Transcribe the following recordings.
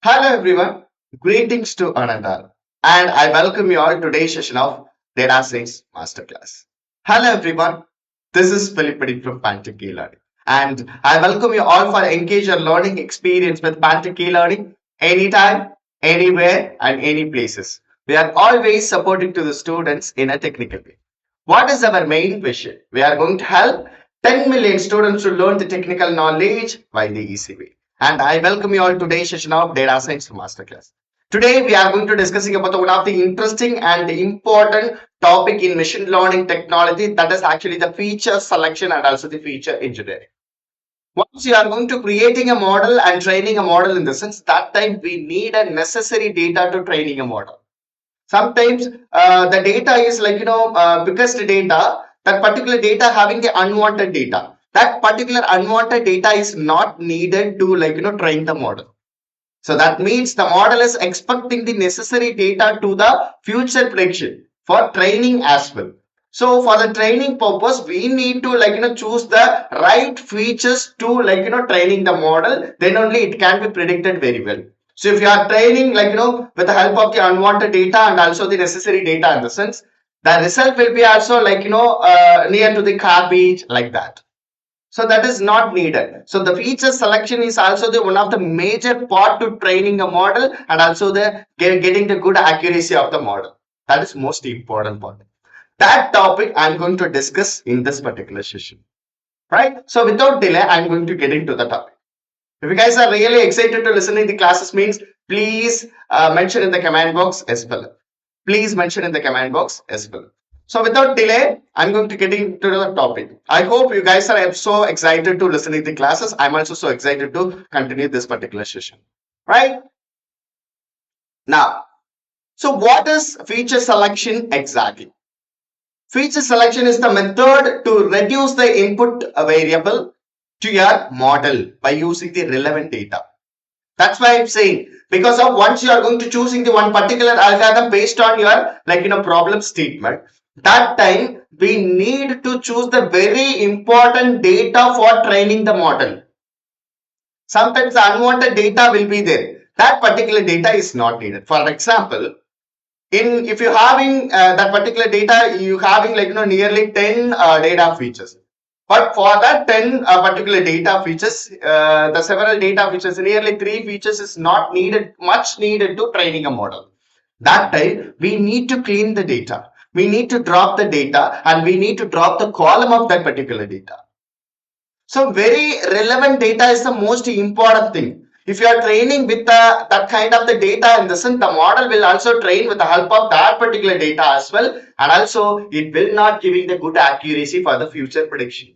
Hello everyone, greetings to Anandar, and I welcome you all to today's session of Data Science Masterclass. Hello everyone, this is Philippine from pantechelearning, and I welcome you all for engage your learning experience with pantechelearning anytime, anywhere, and any places. We are always supporting to the students in a technical way. What is our main vision? We are going to help 10 million students to learn the technical knowledge by the easy way. And I welcome you all to today's session of Data Science Masterclass. Today we are going to discussing about one of the interesting and important topic in machine learning technology, that is actually the feature selection and also the feature engineering. Once you are going to creating a model and training a model, in the sense that time we need a necessary data to training a model. Sometimes the data is biggest data, that particular data having the unwanted data. That particular unwanted data is not needed to train the model. So that means the model is expecting the necessary data to the future prediction for training as well. So for the training purpose, we need to choose the right features to training the model. Then only it can be predicted very well. So if you are training with the help of the unwanted data and also the necessary data, in the sense, the result will be also near to the garbage, like that. So that is not needed. So the feature selection is also the one of the major part to training a model and also the getting the good accuracy of the model. That is most important part. That topic I'm going to discuss in this particular session. Right? So without delay, I'm going to get into the topic. If you guys are really excited to listen in the classes, means please mention in the comment box as well. Please mention in the comment box as well. So without delay, I'm going to get into the topic. I hope you guys are so excited to listen to the classes. I'm also so excited to continue this particular session. Right? Now, so what is feature selection exactly? Feature selection is the method to reduce the input variable to your model by using the relevant data. That's why I'm saying, because of once you are going to choosing the one particular algorithm based on your problem statement, that time we need to choose the very important data for training the model. Sometimes the unwanted data will be there. That particular data is not needed. For example, if you having that particular data, you having nearly 10 data features. But for that 10 particular data features, the several data features, nearly 3 features is not needed, much needed to training a model. That time, we need to clean the data. We need to drop the data and we need to drop the column of that particular data. So very relevant data is the most important thing. If you are training with that kind of the data, in the sense, the model will also train with the help of that particular data as well, and also it will not giving the good accuracy for the future prediction.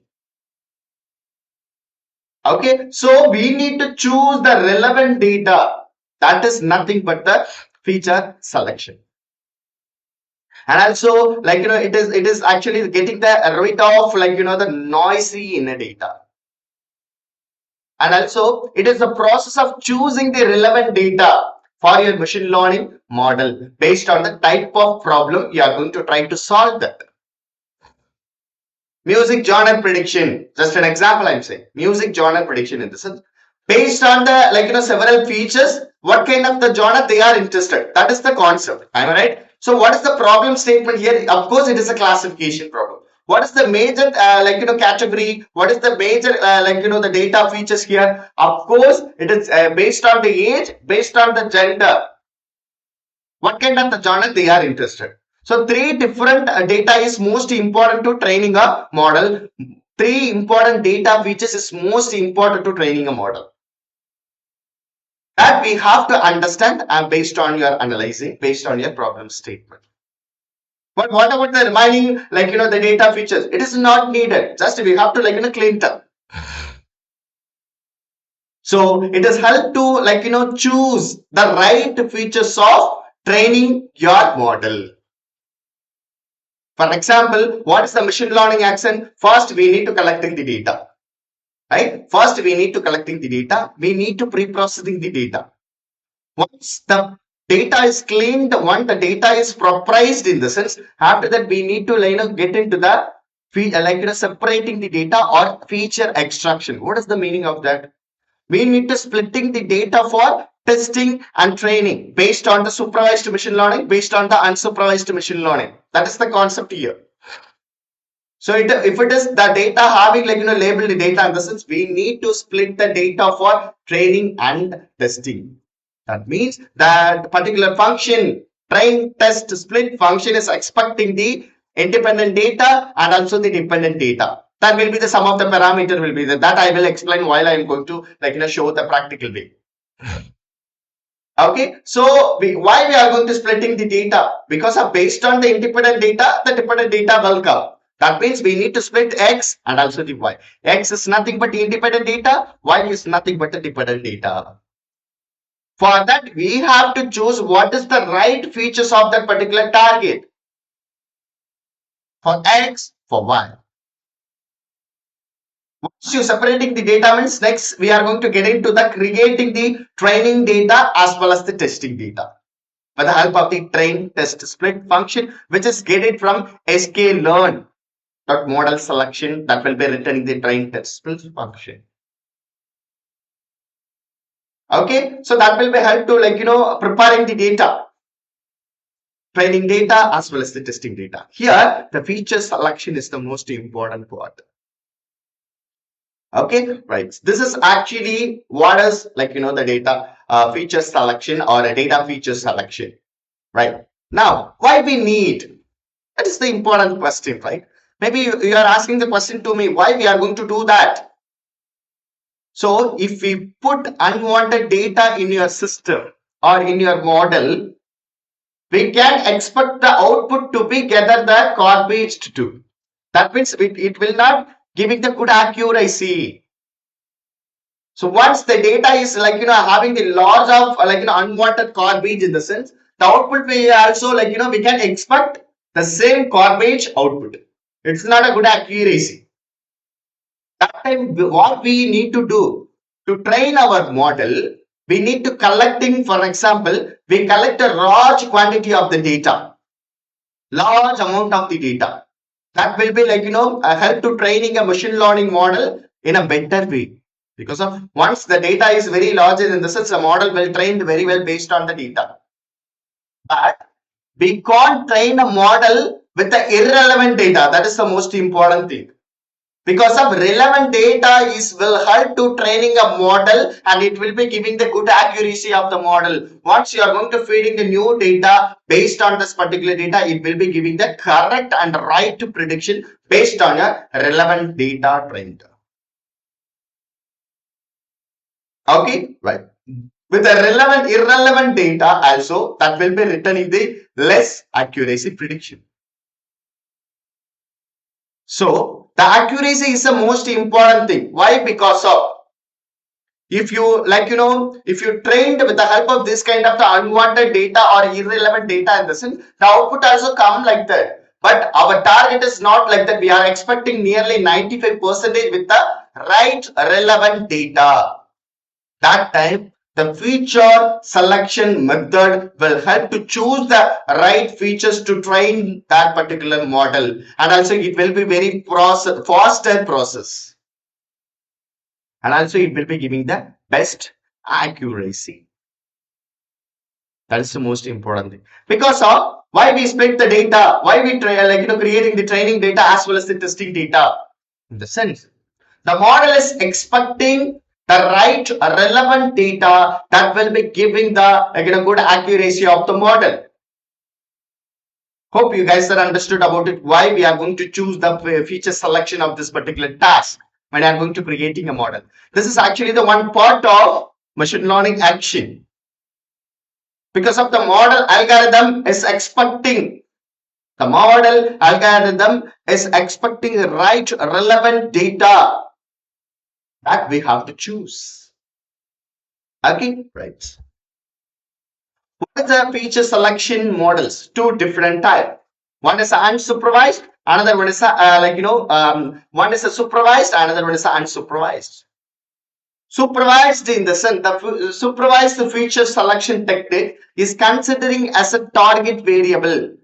Okay, so we need to choose the relevant data. That is nothing but the feature selection. And also it is actually getting the rid of the noisy in the data. And also it is the process of choosing the relevant data for your machine learning model based on the type of problem you are going to try to solve that. Music genre prediction, just an example I'm saying. Music genre prediction, in the sense, based on the several features, what kind of the genre they are interested. That is the concept. Am I right? So what is the problem statement here? Of course, it is a classification problem. What is the major category? What is the major the data features here? Of course, it is based on the age, based on the gender. What kind of the genre they are interested. So 3 different data is most important to training a model. 3 important data features is most important to training a model. That we have to understand based on your analyzing, based on your problem statement. But what about the remaining the data features? It is not needed. Just we have to clean them. So it has helped to choose the right features of training your model. For example, what is the machine learning action? First, we need to collecting the data. Right? First, we need to collecting the data. We need to pre-processing the data. Once the data is cleaned, once the data is proprieized, in the sense, after that we need to get into the separating the data or feature extraction. What is the meaning of that? We need to splitting the data for testing and training based on the supervised machine learning, based on the unsupervised machine learning. That is the concept here. So if it is the data having labeled data, in the sense we need to split the data for training and testing. That means that particular function, train, test, split function is expecting the independent data and also the dependent data. That will be the sum of the parameter will be that I will explain while I am going to show the practical way. Okay, so why we are going to splitting the data? Because of based on the independent data, the dependent data will come. That means we need to split x and also the y. X is nothing but the independent data, y is nothing but the dependent data. For that, we have to choose what is the right features of that particular target. For x, for y. Once you separating the data means, next we are going to get into the creating the training data as well as the testing data with the help of the train, test, split function, which is getting from sklearn model selection that will be returning the train, test, split function. Okay, so that will be help to preparing the data, training data as well as the testing data. Here the feature selection is the most important part. Okay, right. This is actually what is the data feature selection or a data feature selection, right? Now, why we need? That is the important question, right? Maybe you are asking the question to me, why we are going to do that? So, if we put unwanted data in your system or in your model, we can expect the output to be gather the garbage too. That means it will not giving the good accuracy. So once the data is having the loss of unwanted garbage, in the sense the output we also we can expect the same garbage output. It's not a good accuracy. That time what we need to do to train our model, we need to collecting, for example, we collect a large quantity of the data, large amount of the data. That will be help to training a machine learning model in a better way. Because of once the data is very large, in the sense the model will train very well based on the data. But we can't train a model with the irrelevant data. That is the most important thing. Because of relevant data will help to training a model and it will be giving the good accuracy of the model. Once you are going to feeding the new data based on this particular data, it will be giving the correct and right prediction based on a relevant data trained. Okay, right. With the irrelevant data also, that will be returning the less accuracy prediction. So the accuracy is the most important thing. Why? Because of if you if you trained with the help of this kind of the unwanted data or irrelevant data, in the sense the output also come like that. But our target is not like that. We are expecting nearly 95% with the right relevant data. That time the feature selection method will help to choose the right features to train that particular model, and also it will be very faster process, and also it will be giving the best accuracy. That is the most important thing. Because of why we split the data, why we creating the training data as well as the testing data. In the sense, the model is expecting the right relevant data that will be giving the good accuracy of the model. Hope you guys are understood about it, why we are going to choose the feature selection of this particular task when I am going to creating a model. This is actually the one part of machine learning action. Because of the model algorithm is expecting right relevant data that we have to choose. Okay, right. What is the feature selection models? Two different types. One is unsupervised, another one is one is a supervised, another one is unsupervised. Supervised, in the sense, the supervised feature selection technique is considering as a target variable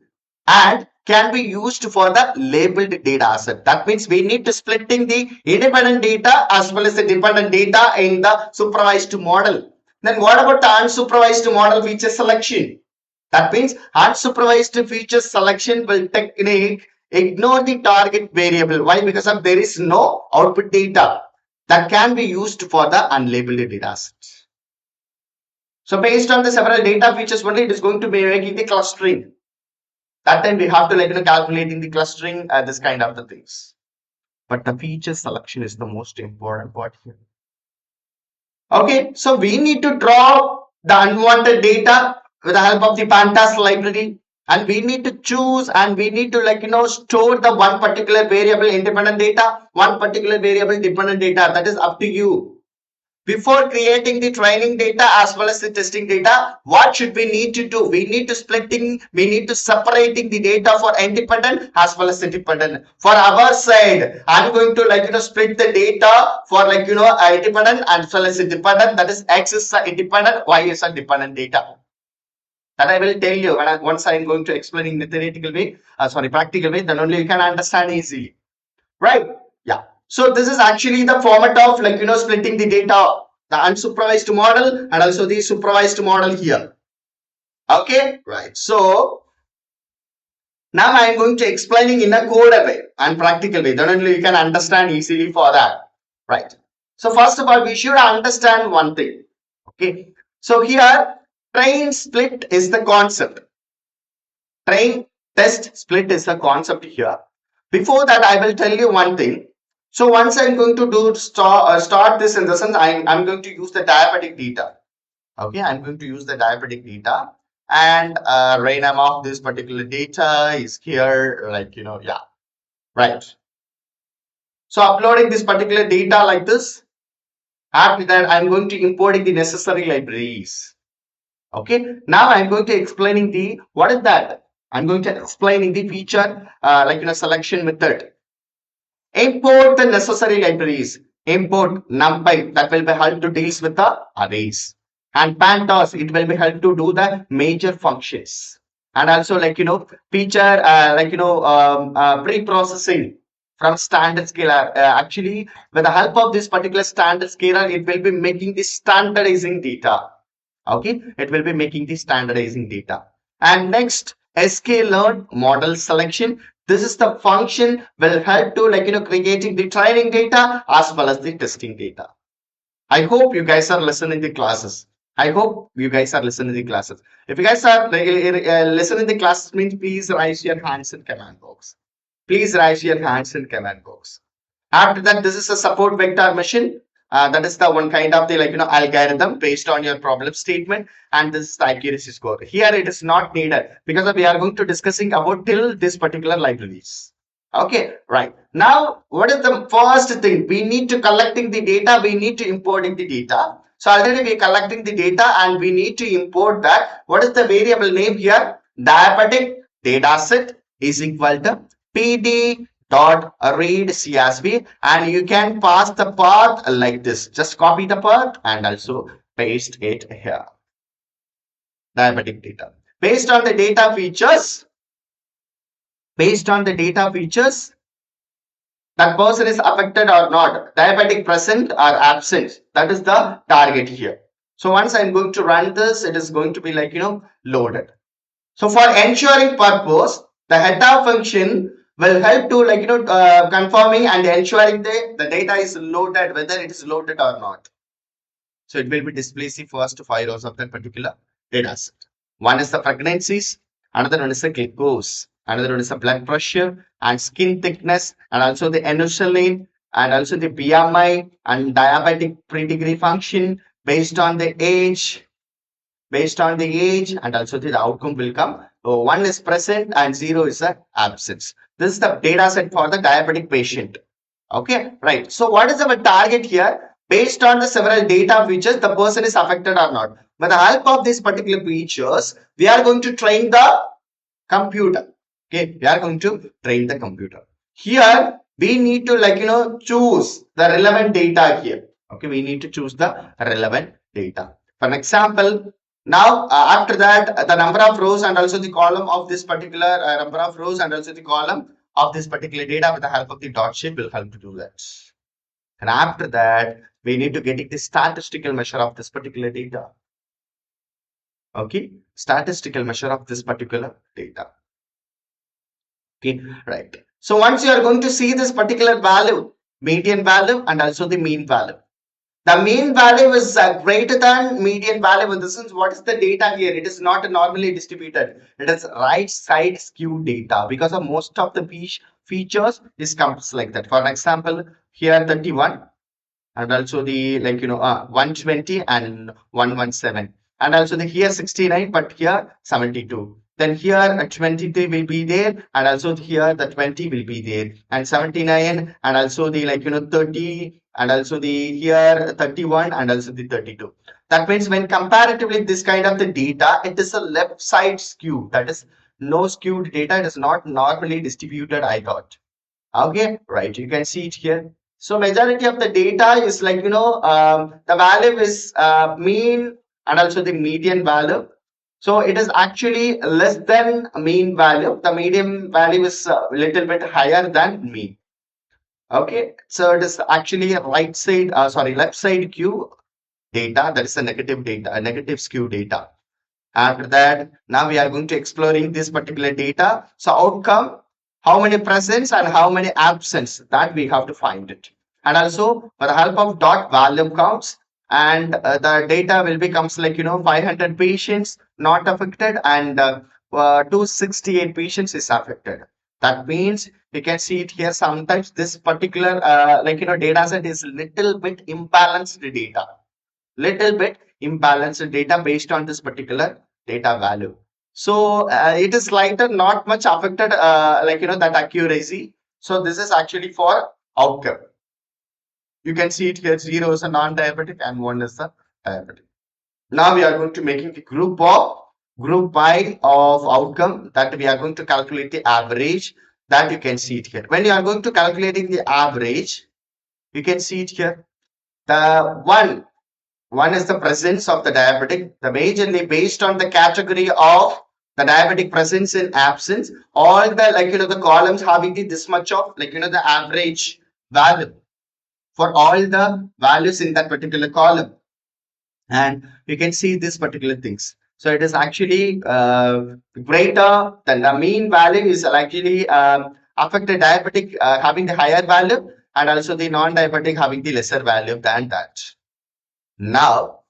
and can be used for the labeled data asset. That means we need to splitting the independent data as well as the dependent data in the supervised model. Then what about the unsupervised model feature selection? That means unsupervised feature selection will technique ignore the target variable. Why? Because of there is no output data that can be used for the unlabeled data sets. So based on the several data features only, it is going to be making the clustering. That time we have to calculating the clustering, this kind of the things. But the feature selection is the most important part here. Okay, so we need to draw the unwanted data with the help of the Pandas library, and we need to choose and we need to store the one particular variable independent data, one particular variable dependent data. That is up to you. Before creating the training data as well as the testing data, what should we need to do? We need to separating the data for independent as well as independent. For our side, I'm going to split the data for independent as well as independent. That is X is independent, Y is a dependent data. That I will tell you once I'm going to explain in the theoretical way, practical way, then only you can understand easily. Right? Yeah. So this is actually the format of splitting the data, the unsupervised model and also the supervised model here. Okay, right. So now I am going to explaining in a code way and practical way. Then only you can understand easily for that. Right. So first of all, we should understand one thing. Okay. So here train split is the concept. Train test split is the concept here. Before that, I will tell you one thing. So once I'm going to start this in the sense, I'm going to use the diabetic data. Okay, I'm going to use the diabetic data, and rename of this particular data is here, yeah, right. So uploading this particular data like this. After that, I'm going to importing the necessary libraries. Okay, now I'm going to explaining the what is that. I'm going to explaining the feature selection method. Import the necessary libraries. Import NumPy that will be help to deals with the arrays. And Pandas, it will be help to do the major functions. And also feature pre-processing from standard scalar. Actually, with the help of this particular standard scalar, it will be making the standardizing data. Okay, it will be making the standardizing data. And next, sklearn model selection. This is the function will help to creating the training data as well as the testing data. I hope you guys are listening the classes. I hope you guys are listening the classes. If you guys are listening the classes, means please raise your hands in comment box. Please raise your hands in comment box. After that, this is a support vector machine. That is the one kind of the algorithm based on your problem statement, and this is the accuracy score. Here it is not needed because we are going to discussing about till this particular libraries. Okay, right. Now, what is the first thing? We need to collecting the data. We need to importing the data. So already we are collecting the data and we need to import that. What is the variable name here? Diabetic dataset is equal to pd dot read CSV, and you can pass the path like this. Just copy the path and also paste it here. Diabetic data. Based on the data features, that person is affected or not, diabetic present or absent. That is the target here. So once I'm going to run this, it is going to be loaded. So for ensuring purpose, the header function will help to confirming and ensuring the data is loaded, whether it is loaded or not. So it will be displays the first 5 rows of that particular data set. One is the pregnancies, another one is the glucose, another one is the blood pressure and skin thickness, and also the insulin, and also the BMI and diabetic pedigree function based on the age. And also the outcome will come. So 1 is present and 0 is the absence. This is the data set for the diabetic patient. Okay, right. So what is our target here? Based on the several data features, the person is affected or not. With the help of these particular features, we are going to train the computer. Okay, we are going to train the computer. Here, we need to choose the relevant data here. Okay, we need to choose the relevant data. For an example, now after that, the number of rows and also the column of this particular number of rows and also the column of this particular data with the help of the dot shape will help to do that. And after that, we need to get the statistical measure of this particular data. Okay, statistical measure of this particular data. Okay, right. So once you are going to see this particular value, median value and also the mean value. The mean value is greater than median value. In this sense, what is the data here? It is not normally distributed. It is right side skew data because of most of the features is comes like that. For example, here 31 and also the 120 and 117 and also the here 69 but here 72, then here 23 will be there and also here the 20 will be there and 79 and also the 30 and also the here 31 and also the 32. That means when comparatively this kind of the data, it is a left side skew, that is no skewed data, it is not normally distributed, I thought. Okay, right, you can see it here. So majority of the data is the value is mean and also the median value. So it is actually less than mean value. The median value is a little bit higher than mean. Okay, so it is actually right side, left side Q data, that is a negative data, a negative skew data. After that, now we are going to exploring this particular data. So outcome, how many presence and how many absence, that we have to find it. And also with the help of dot value counts, and the data will becomes 500 patients not affected and 268 patients is affected. That means you can see it here. Sometimes this particular data set is little bit imbalanced data, little bit imbalanced data based on this particular data value. So it is lighter, not much affected that accuracy. So this is actually for outcome. You can see it here, 0 is a non-diabetic and 1 is the diabetic. Now we are going to making the group by of outcome, that we are going to calculate the average, that you can see it here. When you are going to calculating the average, you can see it here. The one is the presence of the diabetic, the majorly based on the category of the diabetic presence and absence, all the the columns having this much of the average value for all the values in that particular column. And you can see this particular things. So it is actually greater than the mean value is actually affected diabetic having the higher value and also the non-diabetic having the lesser value than that. Now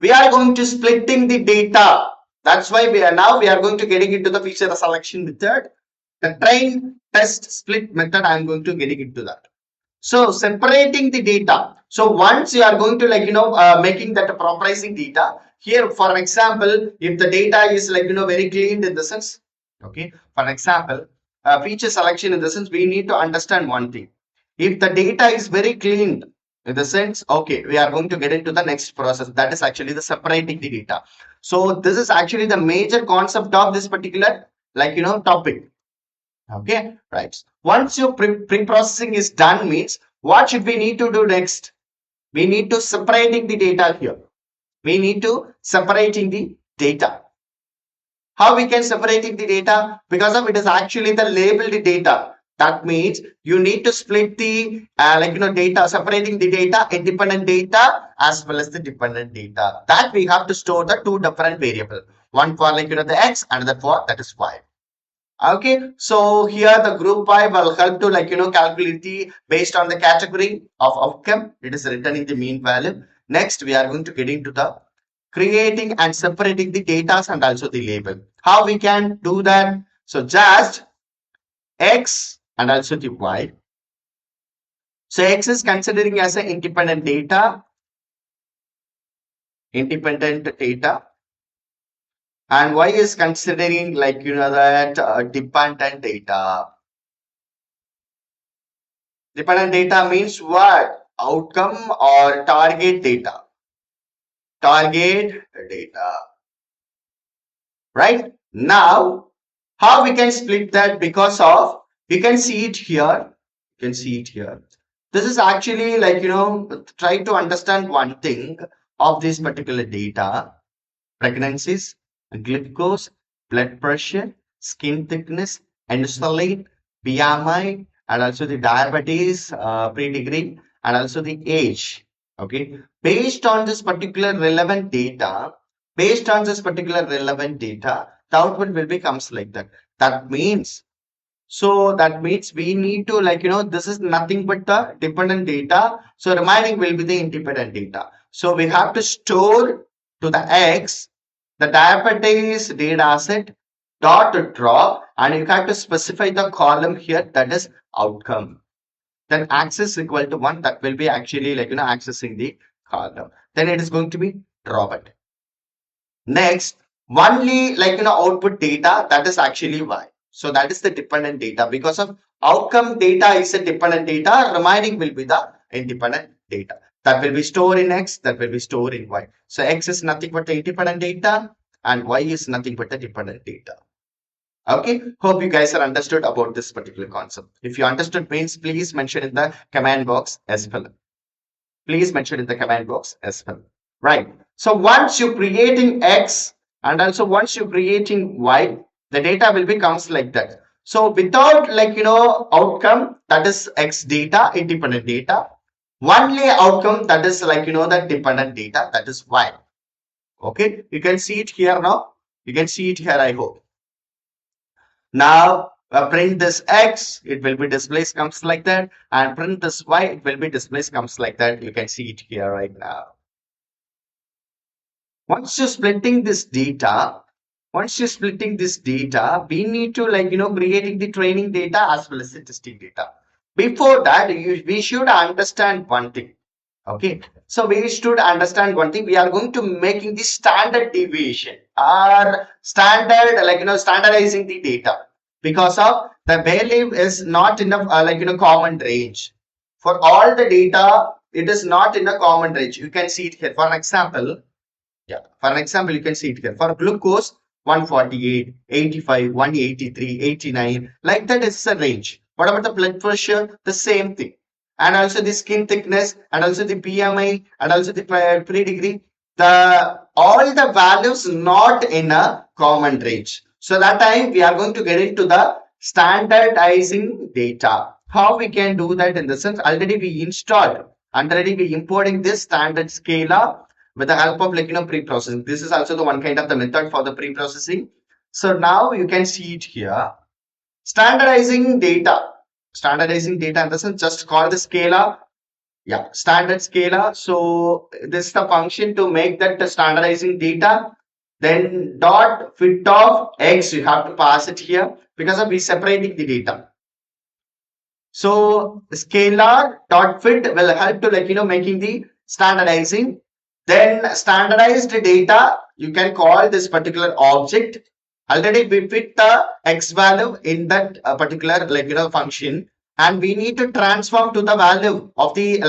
we are going to splitting the data. That's why we are going to getting into the feature selection method. The train test split method, I am going to getting into that. So separating the data. So once you are going to making that propriorizing data here, for example, if the data is very clean in the sense, okay, for example, feature selection in the sense, we need to understand one thing. If the data is very clean in the sense, okay, we are going to get into the next process, that is actually the separating the data. So this is actually the major concept of this particular topic. Okay, right. Once your pre-processing is done means, what should we need to do next? We need to separating the data here. We need to separating the data. How we can separating the data? Because of it is actually the labeled data. That means you need to split the data, separating the data, independent data as well as the dependent data. That we have to store the two different variable. One for the x, another for that is y. Okay, so here the group by will help to calculate the based on the category of outcome. It is written in the mean value. Next, we are going to get into the creating and separating the data and also the label. How we can do that? So just x and also the y. So x is considering as an independent data, and y is considering that dependent data. Dependent data means what? Outcome or target data. Target data. Right? Now, how we can split that? Because of, you can see it here. You can see it here. This is actually try to understand one thing of this particular data. Pregnancies, glucose, blood pressure, skin thickness, insulin, BMI, and also the diabetes, pre-degree, and also the age. Okay, based on this particular relevant data, the output will becomes like that. That means, we need to, this is nothing but the dependent data. So remaining will be the independent data. So we have to store to the X the diabetes data set dot drop, and you have to specify the column here, that is outcome. Then access equal to 1, that will be actually accessing the column. Then it is going to be drop it. Next, only output data, that is actually Y. So that is the dependent data. Because of outcome data is a dependent data, remaining will be the independent data. That will be stored in X, that will be stored in Y. So X is nothing but the independent data and Y is nothing but the dependent data. Okay, hope you guys are understood about this particular concept. If you understood means, please mention in the command box as well. Please mention in the command box as well. Right. So once you're creating X and also once you're creating Y, the data will becomes like that. So without outcome, that is X data, independent data. Only outcome, that is the dependent data, that is Y. Okay, you can see it here now. You can see it here, I hope. Now print this X, it will be displays comes like that, and print this Y, it will be displays comes like that. You can see it here right now. Once you're splitting this data, we need to creating the training data as well as the testing data. Before that, we should understand one thing. Okay, so we should understand one thing. We are going to making the standard deviation or standard standardizing the data, because of the value is not enough common range for all the data. It is not in a common range. You can see it here. For example, you can see it here. For glucose, 148, 85, 183, 89, like that is a range. What about the blood pressure? The same thing. And also the skin thickness, and also the BMI, and also the pre-degree. All the values not in a common range. So that time we are going to get into the standardizing data. How we can do that? In the sense, already we installed, and already we importing this standard scalar with the help of pre-processing. This is also the one kind of the method for the pre-processing. So now you can see it here. Standardizing data in the sense, just call the scalar, standard scalar. So this is the function to make that the standardizing data. Then dot fit of X, you have to pass it here because of we separating the data. So scalar dot fit will help to making the standardizing. Then standardized data, you can call this particular object. Already we fit the X value in that particular function, and we need to transform to the value of the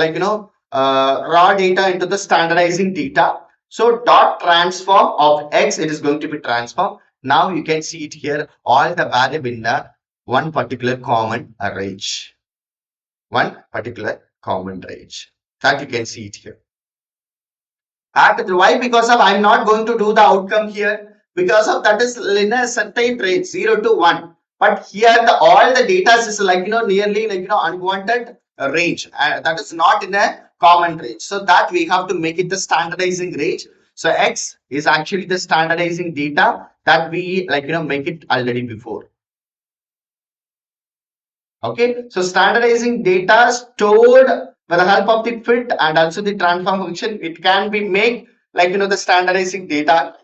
raw data into the standardizing data. So dot transform of X, it is going to be transformed. Now you can see it here, all the value in the one particular common range. One particular common range. That you can see it here. Why? Because of I'm not going to do the outcome here. Because of that is in a certain range, 0 to 1. But here all the data is nearly unwanted range. That is not in a common range. So that we have to make it the standardizing range. So X is actually the standardizing data that we make it already before. Okay, so standardizing data stored with the help of the fit and also the transform function, it can be make the standardizing data.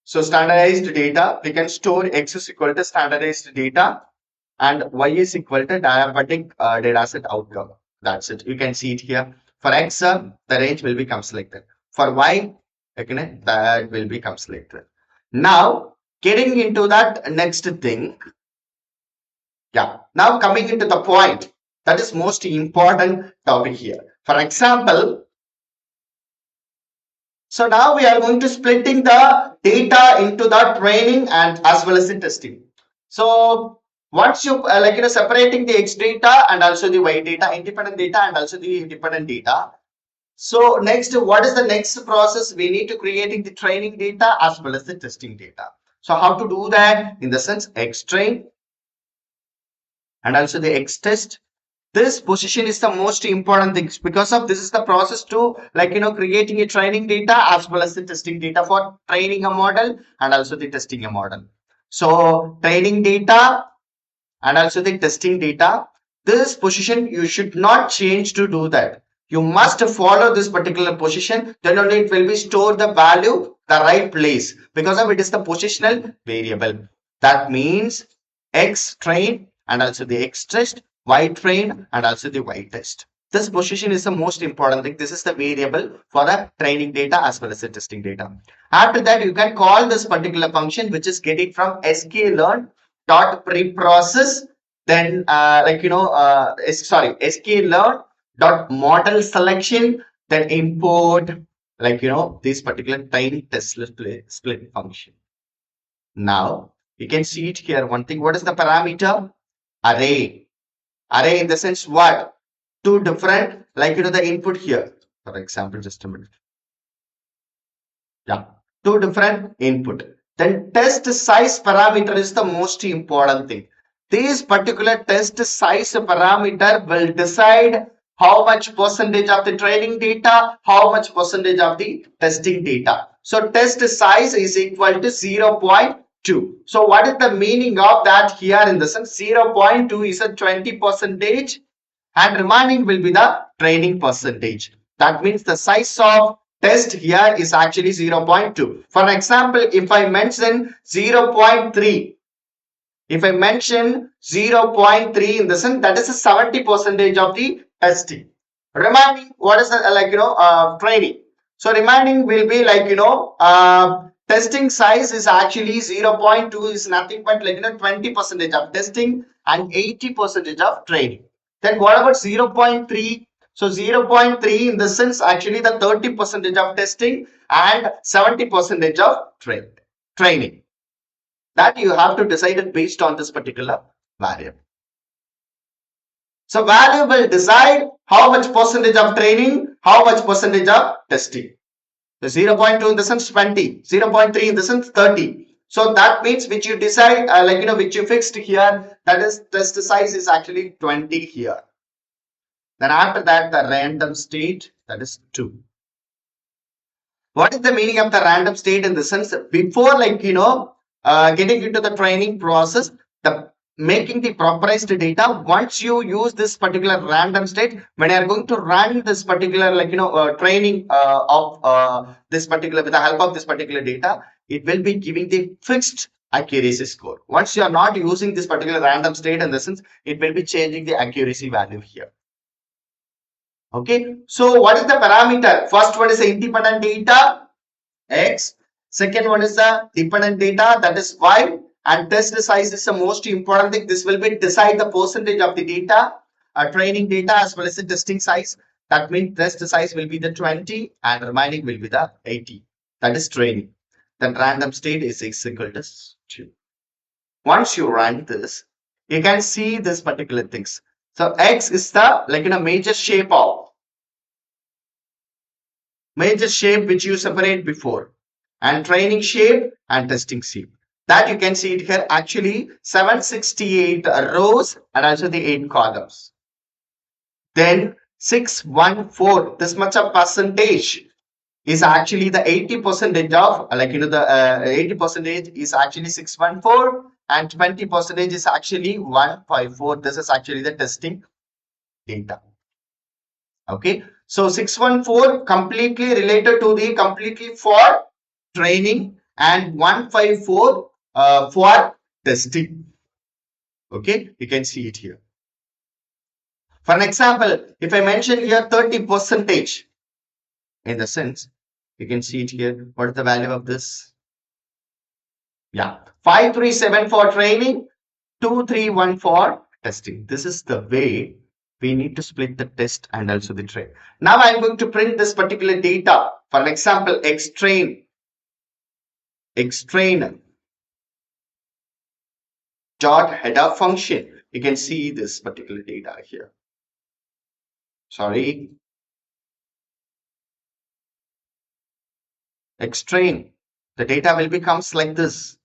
So standardized data, we can store X is equal to standardized data and Y is equal to diabetic data set outcome. That's it. You can see it here. For X, the range will becomes like that. For Y, that will becomes like that. Now, getting into that next thing. Now coming into the point, that is most important topic here. For example, so now we are going to splitting the data into the training and as well as the testing. So once you separating the X data and also the Y data, independent data and also the dependent data. So next, what is the next process? We need to creating the training data as well as the testing data. So how to do that? In the sense, X train and also the X test This position is the most important thing, because of this is the process to creating a training data as well as the testing data for training a model and also the testing a model. So training data and also the testing data, this position you should not change to do that. You must follow this particular position, then only it will be store the value the right place, because of it is the positional variable. That means x train and also the x test, y train and also the y test. This position is the most important thing. This is the variable for the training data as well as the testing data. After that, you can call this particular function, which is getting from sklearn dot preprocess, then sklearn dot model selection, then import this particular tiny test split function. Now you can see it here. One thing, what is the parameter? Array in the sense what? Two different the input here. For example, just a minute. Yeah, two different input. Then test size parameter is the most important thing. This particular test size parameter will decide how much percentage of the training data, how much percentage of the testing data. So test size is equal to 0.2. So what is the meaning of that here? In the sense 0.2 is a 20% and remaining will be the training percentage. That means the size of test here is actually 0.2. For example, if I mention 0.3, if I mention 0.3 in the sense, that is a 70% of the testing. Remaining, what is the training? So remaining will be testing size is actually 0.2 is nothing but 20% of testing and 80% of training. Then what about 0.3? So 0.3 in the sense actually the 30% of testing and 70% of training. That you have to decide it based on this particular variable. So value will decide how much percentage of training, how much percentage of testing. The 0.2 in the sense 20, 0.3 in the sense 30. So that means which you decide, which you fixed here, that is test size is actually 20 here. Then after that, the random state, that is 2. What is the meaning of the random state? In the sense, before getting into the training process, the making the properized data, once you use this particular random state, when you are going to run this particular training of this particular, with the help of this particular data, it will be giving the fixed accuracy score. Once you are not using this particular random state, in the sense, it will be changing the accuracy value here. Okay, so what is the parameter? First one is the independent data, X. Second one is the dependent data, that is Y. And test size is the most important thing. This will be decide the percentage of the data, training data as well as the testing size. That means test size will be the 20 and remaining will be the 80. That is training. Then random state is equal to 2. Once you run this, you can see this particular things. So X is the major shape which you separate before, and training shape and testing shape. That you can see it here, actually 768 rows and also the 8 columns. Then 614, this much of percentage is actually the 80% of the 80% is actually 614 and 20% is actually 154. This is actually the testing data. Okay, so 614 completely related to the completely for training and 154 for testing. Okay, you can see it here. For an example, if I mention here 30%, in the sense, you can see it here. What is the value of this? Yeah, 537 for training, 231 for testing. This is the way we need to split the test and also the train. Now I'm going to print this particular data. For an example, xtrain dot header function. You can see this particular data here. Sorry. Xtrain. The data will becomes like this.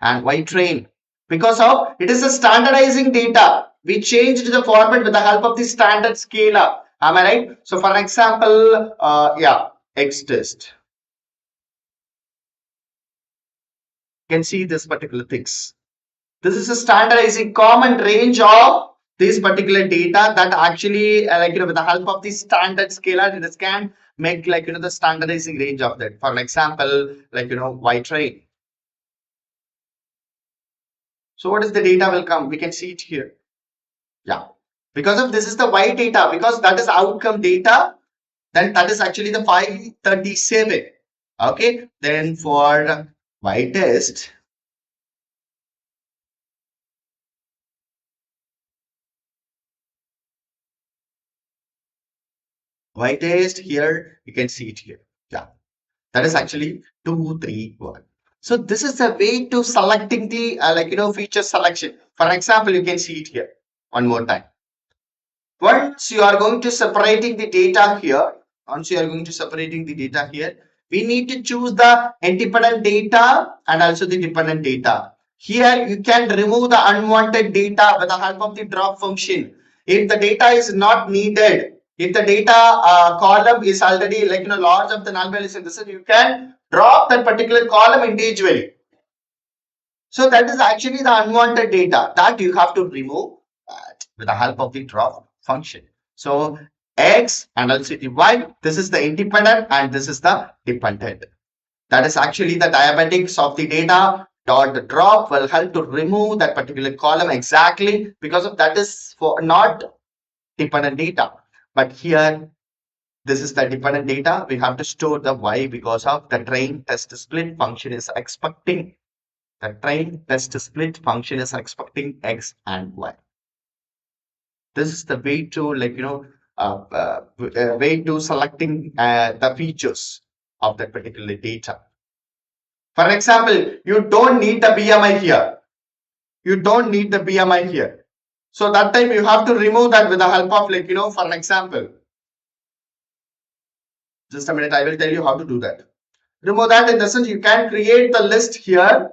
And ytrain. Because of it is a standardizing data. We changed the format with the help of the standard scalar. Am I right? So for example, yeah, X test. You can see this particular things. This is a standardizing common range of this particular data that actually with the help of the standard scalar it can make the standardizing range of that. For example, Y train. So what is the data will come? We can see it here. Yeah. Because of this is the Y data, because that is outcome data, then that is actually the 537. Okay. Then for Y test, Y test here, you can see it here. Yeah. That is actually 231. So this is the way to selecting the feature selection. For example, you can see it here one more time. Once you are going to separating the data here, we need to choose the independent data and also the dependent data. Here you can remove the unwanted data with the help of the drop function. If the data is not needed, if the data column is already large of the null values in this, you can drop that particular column individually. So that is actually the unwanted data that you have to remove with the help of the drop function. So X and also the Y, this is the independent and this is the dependent. That is actually the diabetics of the data dot drop will help to remove that particular column exactly because of that is for not dependent data. But here this is the dependent data. We have to store the Y because of the train test split function is expecting X and Y. This is the way to way to selecting the features of that particular data. For example, you don't need the BMI here. So that time you have to remove that with the help of for an example. Just a minute, I will tell you how to do that. Remove that in the sense you can create the list here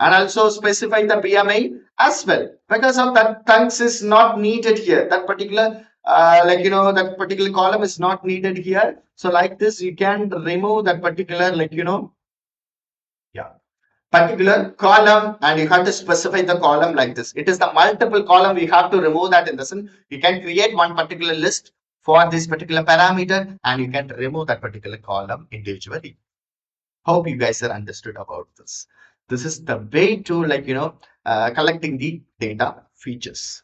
and also specify the BMI as well. Because of that, thanks is not needed here. That particular that particular column is not needed here. So like this, you can remove that particular particular column and you have to specify the column like this. It is the multiple column we have to remove that in the sense you can create one particular list for this particular parameter and you can remove that particular column individually. Hope you guys are understood about this. This is the way to collecting the data features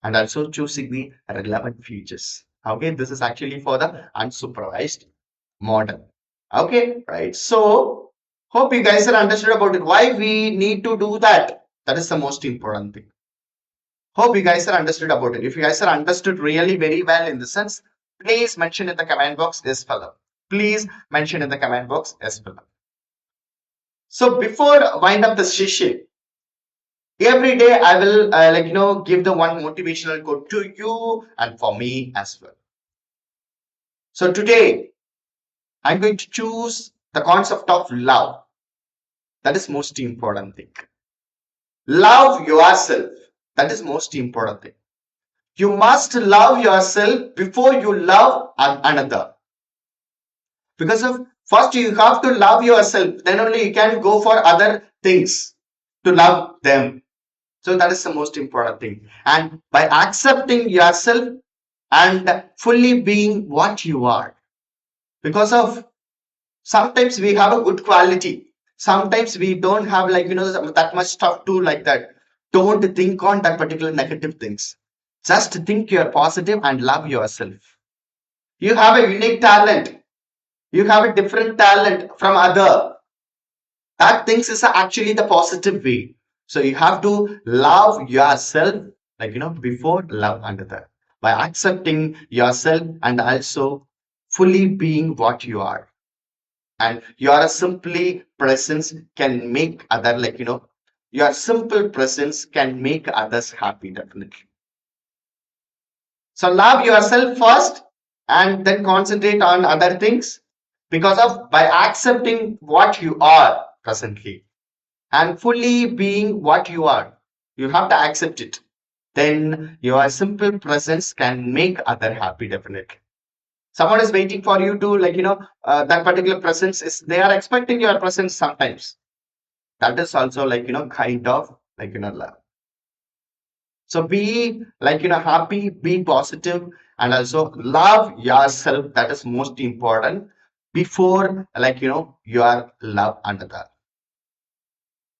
and also choosing the relevant features. Okay, this is actually for the unsupervised model. Okay, right. So hope you guys are understood about it. Why we need to do that? That is the most important thing. Hope you guys are understood about it. If you guys are understood really very well in the sense, please mention in the comment box yes fellow. Please mention in the comment box yes fellow. So before wind up the session, every day I will give the one motivational quote to you and for me as well. So today I'm going to choose the concept of love. That is most important thing. Love yourself. That is most important thing. You must love yourself before you love another. Because of first you have to love yourself, then only you can go for other things to love them. So that is the most important thing. And by accepting yourself and fully being what you are, because of sometimes we have a good quality, sometimes we don't have that much stuff too like that. Don't think on that particular negative things. Just think you're positive and love yourself. You have a unique talent. You have a different talent from other. That things is actually the positive way. So you have to love yourself, before love another. By accepting yourself and also fully being what you are. And your simply presence can make other your simple presence can make others happy definitely. So love yourself first and then concentrate on other things because of by accepting what you are presently and fully being what you are. You have to accept it. then your simple presence can make other happy definitely. Someone is waiting for you to that particular presence is they are expecting your presence sometimes. That is also kind of love. So be happy, be positive, and also love yourself. That is most important before you are love another.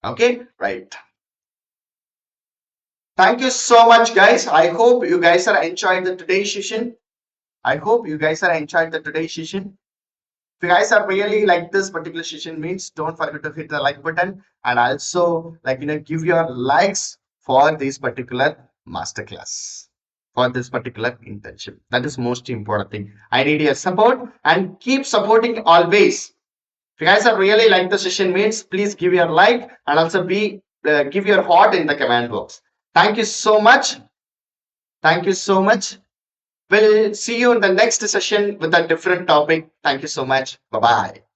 Okay, right. Thank you so much, guys. I hope you guys are enjoyed the today's session. I hope you guys are enjoyed the today's session. If you guys are really like this particular session means, don't forget to hit the like button and also give your likes for this particular masterclass, for this particular internship. That is most important thing. I need your support and keep supporting always. If you guys are really like the session means, please give your like and also be give your heart in the comment box. Thank you so much. Thank you so much. We'll see you in the next session with a different topic. Thank you so much. Bye bye.